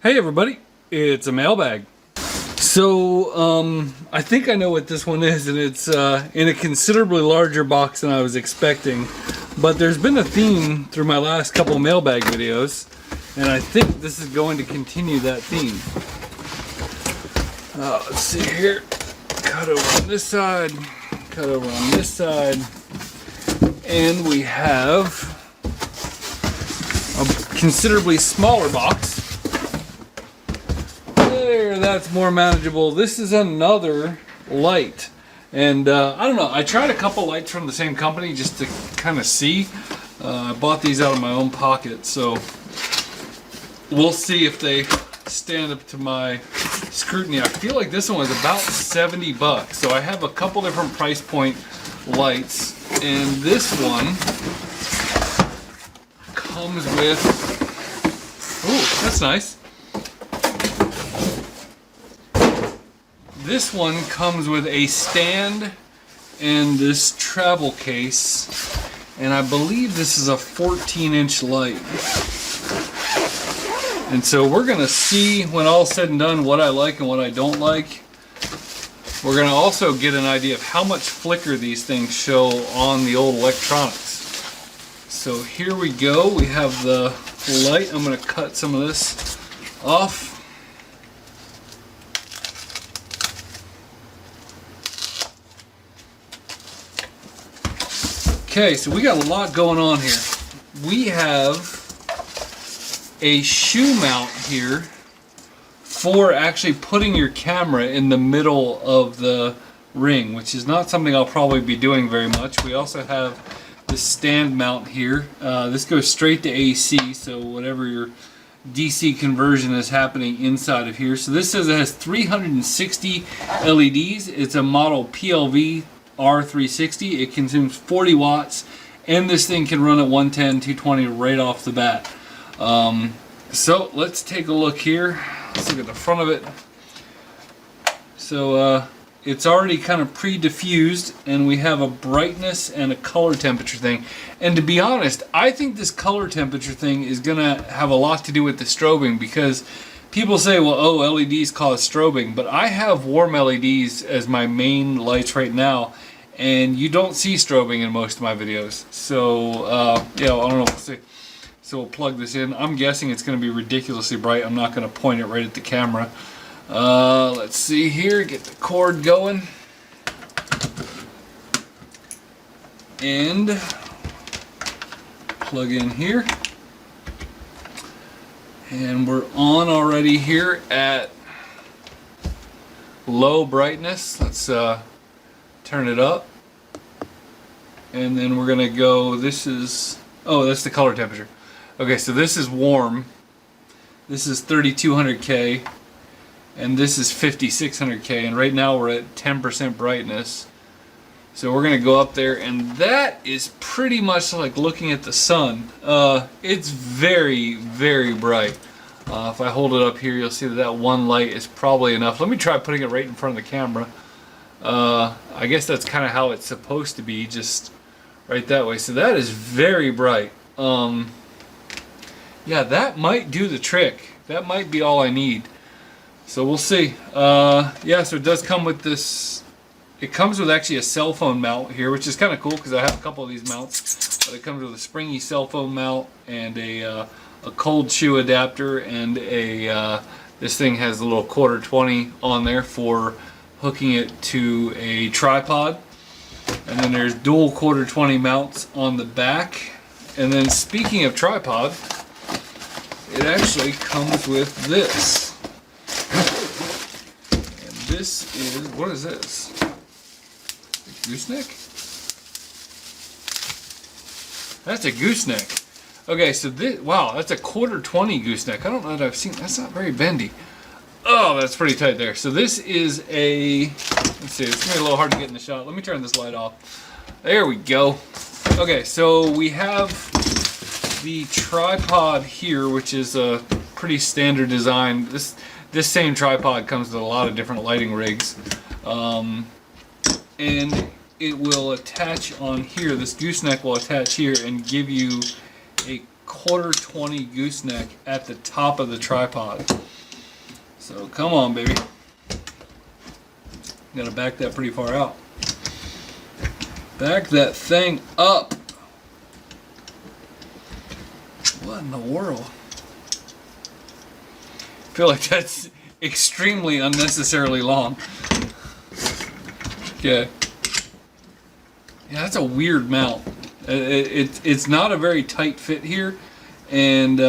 Hey everybody, it's a mailbag. So, I think I know what this one is, and it's in a considerably larger box than I was expecting. But there's been a theme through my last couple mailbag videos, and I think this is going to continue that theme. Let's see here. Cut over on this side, cut over on this side, and we have a considerably smaller box. There, that's more manageable. This is another light, and I don't know, I tried a couple lights from the same company just to kind of see. I bought these out of my own pocket, so we'll see if they stand up to my scrutiny. I feel like this one was about 70 bucks, so I have a couple different price point lights, and this one comes with, ooh, that's nice. This one comes with a stand and this travel case, and I believe this is a 14-inch light. And so we're gonna see, when all's said and done, what I like and what I don't like. We're gonna also get an idea of how much flicker these things show on the old electronics. So here we go, we have the light. I'm gonna cut some of this off. Okay, so we got a lot going on here. We have a shoe mount here for actually putting your camera in the middle of the ring, which is not something I'll probably be doing very much. We also have the stand mount here. This goes straight to AC, so whatever your DC conversion is happening inside of here. So this says it has 360 LEDs. It's a model PLV R360. It consumes 40 watts, and this thing can run at 110, 220 right off the bat. So let's take a look here. Let's look at the front of it. So it's already kind of pre-diffused, and we have a brightness and a color temperature thing. And to be honest, I think this color temperature thing is gonna have a lot to do with the strobing, because people say, well, oh, LEDs cause strobing, but I have warm LEDs as my main lights right now, and you don't see strobing in most of my videos. So, yeah, I don't know, we'll see. So we'll plug this in. I'm guessing it's going to be ridiculously bright. I'm not going to point it right at the camera. Let's see here, get the cord going. And plug in here. And we're on already here at low brightness. Let's turn it up. And then we're gonna go, this is, oh, that's the color temperature. Okay, so this is warm. This is 3200K. And this is 5600K. And right now we're at 10% brightness. So we're gonna go up there, and that is pretty much like looking at the sun. It's very, very bright. If I hold it up here, you'll see that that one light is probably enough. Let me try putting it right in front of the camera. I guess that's kind of how it's supposed to be, just right that way. So that is very bright. Yeah, that might do the trick. That might be all I need. So we'll see. Yeah, so it does come with this. It comes with actually a cell phone mount here, which is kind of cool because I have a couple of these mounts. But it comes with a springy cell phone mount and a cold shoe adapter, and this thing has a little 1/4-20 on there for hooking it to a tripod. And then there's dual 1/4-20 mounts on the back. And then speaking of tripod, it actually comes with this. And this is, what is this? Gooseneck? That's a gooseneck. Okay, so this, wow, that's a 1/4-20 gooseneck. I don't know that I've seen, that's not very bendy. Oh, that's pretty tight there. So this is a, let's see, it's gonna be a little hard to get in the shot. Let me turn this light off. There we go. Okay, so we have the tripod here, which is a pretty standard design. This same tripod comes with a lot of different lighting rigs. And it will attach on here, this gooseneck will attach here and give you a 1/4 gooseneck at the top of the tripod. So come on, baby. Gotta back that pretty far out. Back that thing up. What in the world? I feel like that's extremely unnecessarily long. Okay. Yeah, that's a weird mount. It's not a very tight fit here, and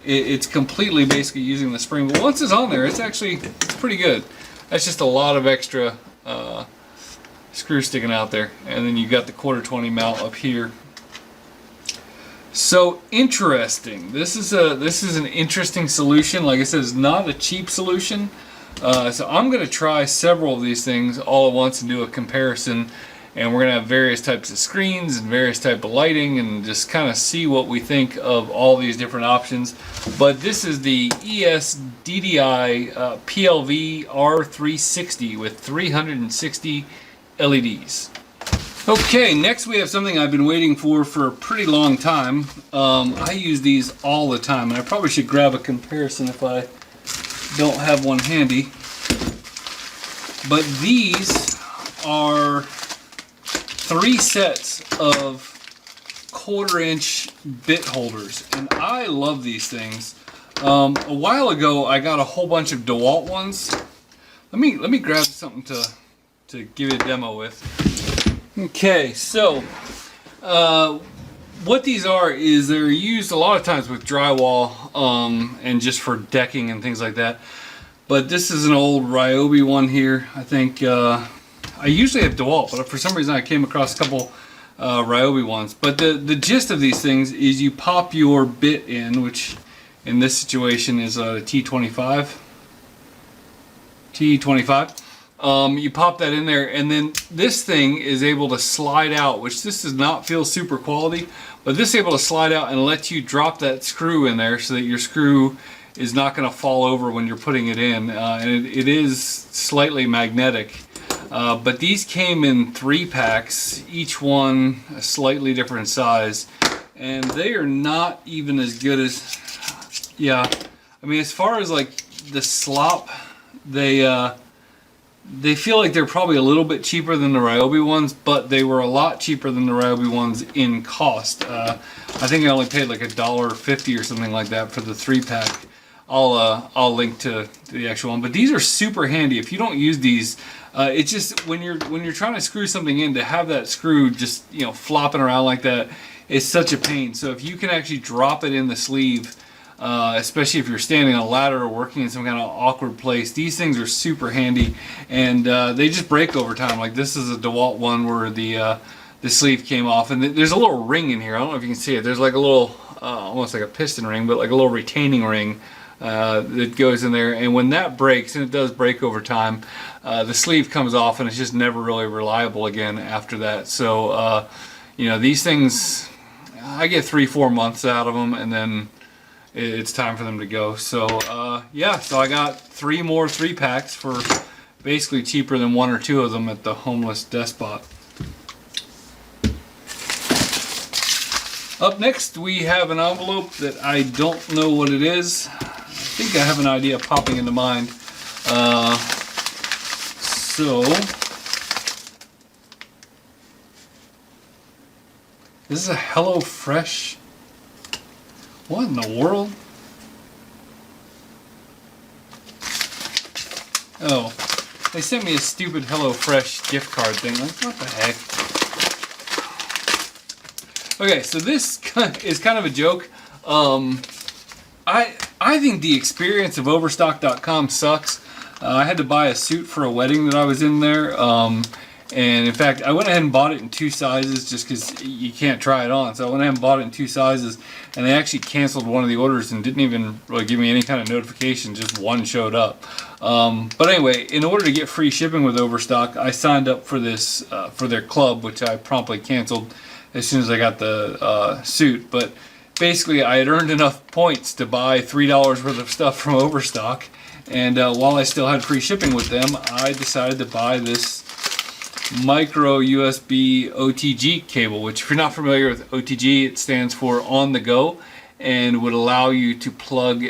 it's completely basically using the spring. But once it's on there, it's pretty good. That's just a lot of extra screw sticking out there, and then you've got the 1/4 mount up here. So interesting. This is an interesting solution. Like I said, it's not a cheap solution. So I'm going to try several of these things all at once and do a comparison. And we're going to have various types of screens and various type of lighting and just kind of see what we think of all these different options. But this is the ESDDI PLV R360 with 360 LEDs. Okay, next we have something I've been waiting for a pretty long time. I use these all the time, and I probably should grab a comparison if I don't have one handy. But these are 3 sets of 1/4" bit holders, and I love these things. A while ago I got a whole bunch of DeWalt ones. Let me grab something to give you a demo with. Okay, so what these are is they're used a lot of times with drywall and just for decking and things like that. But this is an old Ryobi one here. I think I usually have DeWalt, but for some reason I came across a couple Ryobi ones. But the gist of these things is you pop your bit in, which in this situation is a T25. You pop that in there, and then this thing is able to slide out, which this does not feel super quality, but this is able to slide out and let you drop that screw in there so that your screw is not going to fall over when you're putting it in, and it is slightly magnetic. But these came in 3 packs, each one a slightly different size, and they are not even as good as, yeah, I mean, as far as like the slop, they feel like they're probably a little bit cheaper than the Ryobi ones, but they were a lot cheaper than the Ryobi ones in cost. I think I only paid like $1.50 or something like that for the 3-pack. I'll link to the actual one, but these are super handy. If you don't use these, it's just when you're trying to screw something in, to have that screw just flopping around like that is such a pain. So if you can actually drop it in the sleeve, especially if you're standing on a ladder or working in some kind of awkward place, these things are super handy, and they just break over time. Like this is a DeWalt one where the sleeve came off, and there's a little ring in here. I don't know if you can see it. There's like a little almost like a piston ring, but like a little retaining ring that goes in there, and when that breaks, and it does break over time, the sleeve comes off and it's just never really reliable again after that. So these things, I get 3-4 months out of them, and then it's time for them to go. So yeah, so I got 3 more 3-packs for basically cheaper than 1 or 2 of them at the Homeless Despot. Up next we have an envelope that I don't know what it is. I think I have an idea popping into mind. So this is a HelloFresh. What in the world? Oh, they sent me a stupid HelloFresh gift card thing. Like, what the heck? Okay, so this is kind of a joke. I think the experience of Overstock.com sucks. I had to buy a suit for a wedding that I was in there. And in fact, I went ahead and bought it in 2 sizes just because you can't try it on. So I went ahead and bought it in 2 sizes, and they actually canceled one of the orders and didn't even really give me any kind of notification, just one showed up. But anyway, in order to get free shipping with Overstock, I signed up for this, for their club, which I promptly canceled as soon as I got the suit. But basically, I had earned enough points to buy $3 worth of stuff from Overstock, and while I still had free shipping with them, I decided to buy this micro USB OTG cable, which if you're not familiar with OTG, it stands for on the go, and would allow you to plug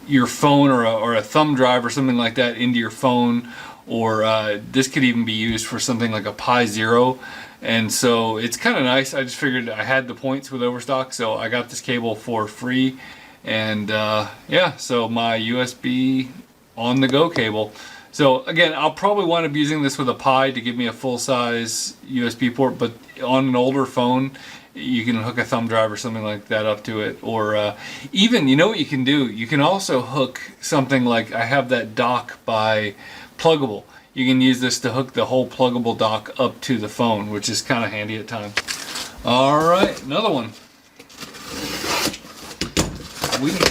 your phone or a thumb drive or something like that into your phone, or this could even be used for something like a Pi Zero. And so it's kind of nice. I just figured I had the points with Overstock, so I got this cable for free. And yeah, so my USB on the go cable. So again, I'll probably wind up using this with a Pi to give me a full-size USB port, but on an older phone you can hook a thumb drive or something like that up to it. Or even, you know what you can do? You can also hook something like, I have that dock by Pluggable. You can use this to hook the whole Pluggable dock up to the phone, which is kind of handy at times. Alright, another one. We have...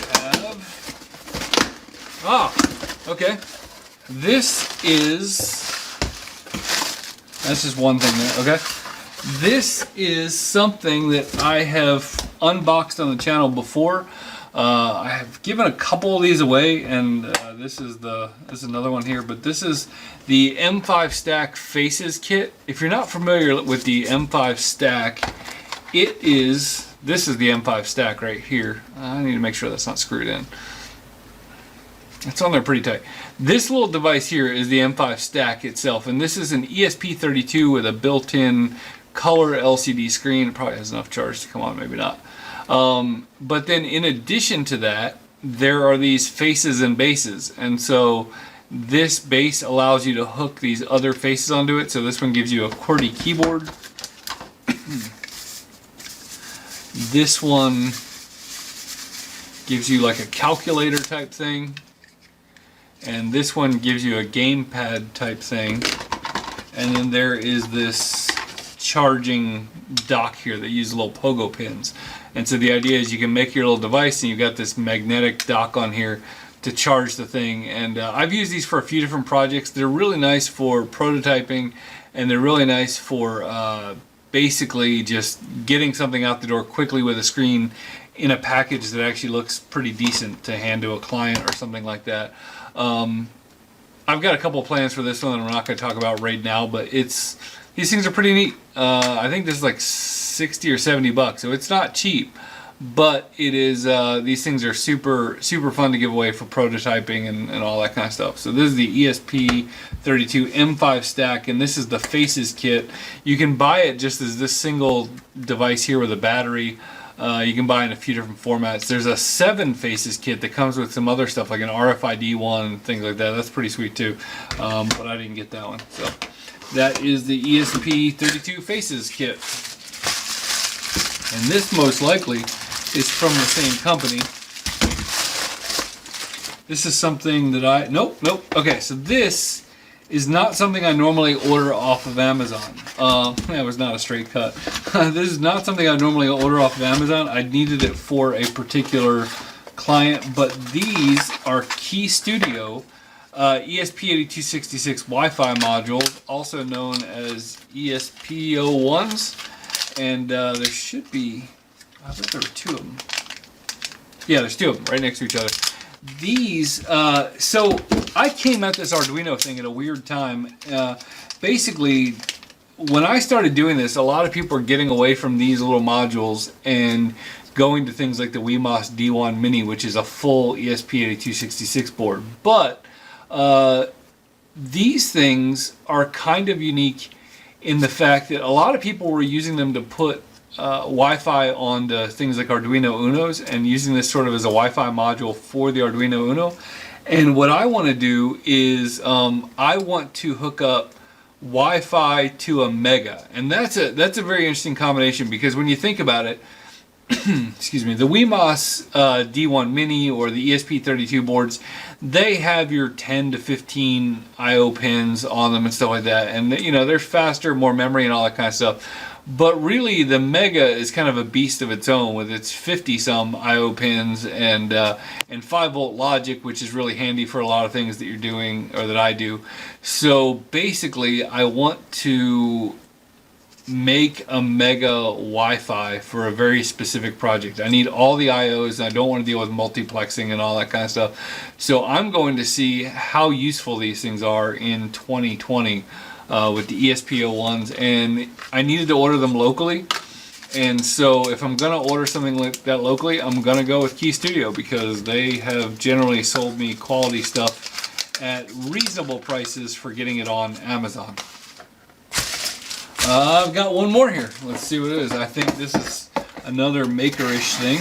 okay. This is... That's just one thing there, okay? This is something that I have unboxed on the channel before. I have given a couple of these away, and this is another one here. But this is the M5 Stack Faces Kit. If you're not familiar with the M5 Stack, this is the M5 Stack right here. I need to make sure that's not screwed in. It's on there pretty tight. This little device here is the M5 Stack itself, and this is an ESP32 with a built-in color LCD screen. It probably has enough charge to come on, maybe not. But then in addition to that, there are these faces and bases, and so this base allows you to hook these other faces onto it. So this one gives you a QWERTY keyboard. This one gives you like a calculator type thing, and this one gives you a gamepad type thing, and then there is this charging dock here that uses little pogo pins. And so the idea is you can make your little device and you've got this magnetic dock on here to charge the thing. And I've used these for a few different projects. They're really nice for prototyping, and they're really nice for basically just getting something out the door quickly with a screen in a package that actually looks pretty decent to hand to a client or something like that. I've got a couple of plans for this one that I'm not going to talk about right now, but these things are pretty neat. I think this is like 60 or 70 bucks, so it's not cheap, but it is. These things are super fun to give away for prototyping and all that kind of stuff. So this is the ESP32 M5 Stack, and this is the Faces Kit. You can buy it just as this single device here with a battery. You can buy in a few different formats. There's a 7 Faces kit that comes with some other stuff like an RFID one, things like that. That's pretty sweet too, but I didn't get that one. So that is the ESP32 Faces kit, and this most likely is from the same company. This is something that nope. Okay, so this is not something I normally order off of Amazon. That was not a straight cut. This is not something I normally order off of Amazon. I needed it for a particular client, but these are Key Studio ESP3266 Wi-Fi modules, also known as ESP01s, and there should be, I thought there were 2 of them. Yeah, there's 2 of them right next to each other. These, so I came at this Arduino thing at a weird time. Basically, when I started doing this, a lot of people are getting away from these little modules and going to things like the WeMOS D1 Mini, which is a full ESP8266 board. But these things are kind of unique in the fact that a lot of people were using them to put Wi-Fi onto things like Arduino Unos and using this sort of as a Wi-Fi module for the Arduino Uno. And what I want to do is I want to hook up Wi-Fi to a Mega, and that's a very interesting combination, because when you think about it, excuse me, the WeMOS D1 Mini or the ESP32 boards, they have your 10 to 15 I/O pins on them and stuff like that, and you know, they're faster, more memory and all that kind of stuff. But really, the Mega is kind of a beast of its own with its 50-some I/O pins and 5-volt logic, which is really handy for a lot of things that you're doing, or that I do. So basically, I want to make a Mega Wi-Fi for a very specific project. I need all the I/Os, and I don't want to deal with multiplexing and all that kind of stuff. So I'm going to see how useful these things are in 2020. With the ESP01s, and I needed to order them locally, And so if I'm gonna order something like that locally, I'm gonna go with Key Studio because they have generally sold me quality stuff at reasonable prices for getting it on Amazon. I've got one more here. Let's see what it is. I think this is another maker-ish thing.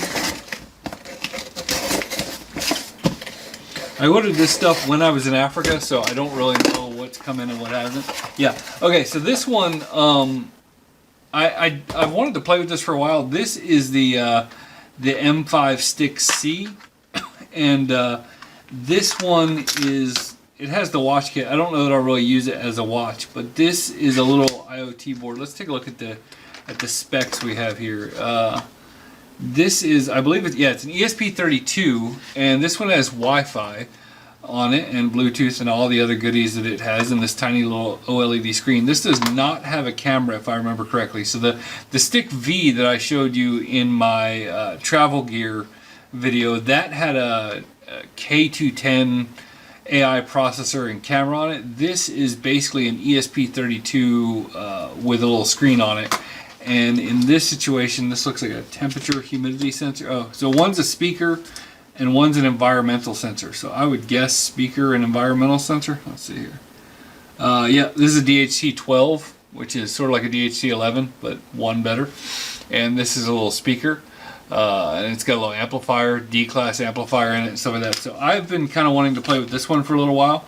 I ordered this stuff when I was in Africa, so I don't really know what's come in and what hasn't. Yeah, okay, so this one, I've wanted to play with this for a while. This is the M5 Stick C, and this one is, it has the watch kit. I don't know that I'll really use it as a watch, but this is a little IoT board. Let's take a look at the specs we have here. This is, I believe it's an ESP32, and this one has Wi-Fi on it and Bluetooth and all the other goodies that it has in this tiny little OLED screen. This does not have a camera, if I remember correctly. So the Stick V that I showed you in my travel gear video, that had a K210 AI processor and camera on it. This is basically an ESP32 with a little screen on it. And in this situation, this looks like a temperature humidity sensor. Oh, so one's a speaker and one's an environmental sensor. So I would guess speaker and environmental sensor. Let's see here. Yeah, this is a DHT12, which is sort of like a DHT11, but one better. And this is a little speaker. And it's got a little amplifier, D-class amplifier in it and stuff like that. So I've been kind of wanting to play with this one for a little while.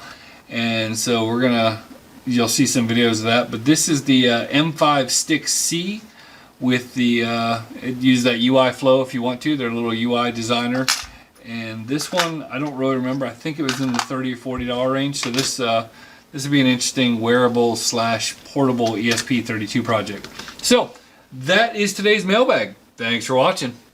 And so we're going to, you'll see some videos of that. But this is the M5 Stick C with the, it uses that UI flow if you want to, their little UI designer. And this one, I don't really remember. I think it was in the $30 or $40 range. So this would be an interesting wearable / portable ESP32 project. So that is today's mailbag. Thanks for watching.